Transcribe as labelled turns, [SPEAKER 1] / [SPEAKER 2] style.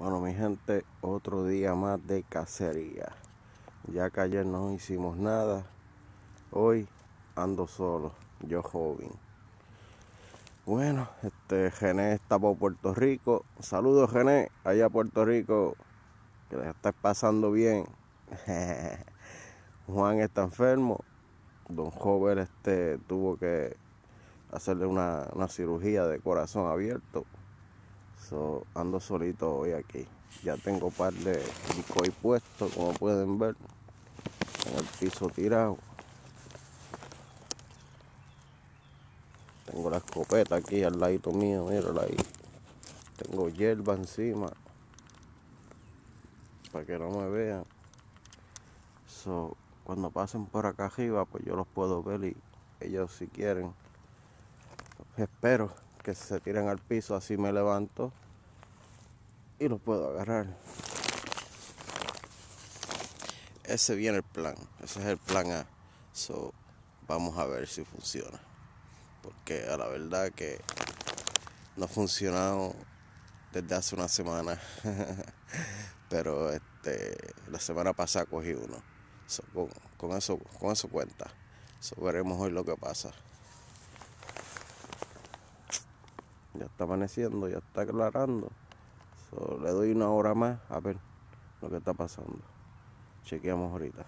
[SPEAKER 1] Bueno, mi gente, otro día más de cacería. Ya que ayer no hicimos nada, hoy ando solo, yo joven. Bueno, Gené está por Puerto Rico. Saludos, Gené, allá a Puerto Rico, que les está pasando bien. Juan está enfermo. Don Jover tuvo que hacerle una cirugía de corazón abierto. Ando solito hoy aquí. Ya tengo un par de decoy puestos, como pueden ver, en el piso tirado. Tengo la escopeta aquí al ladito mío, mírala ahí. Tengo hierba encima para que no me vean. Cuando pasen por acá arriba, pues yo los puedo ver y ellos si quieren. Espero que se tiren al piso, así me levanto y los puedo agarrar. Ese viene el plan, ese es el plan A. Vamos a ver si funciona. Porque a la verdad que no ha funcionado desde hace una semana. Pero la semana pasada cogí uno. Con eso cuenta. Veremos hoy lo que pasa. Ya está amaneciendo, ya está aclarando. Le doy una hora más a ver lo que está pasando. Chequeamos ahorita.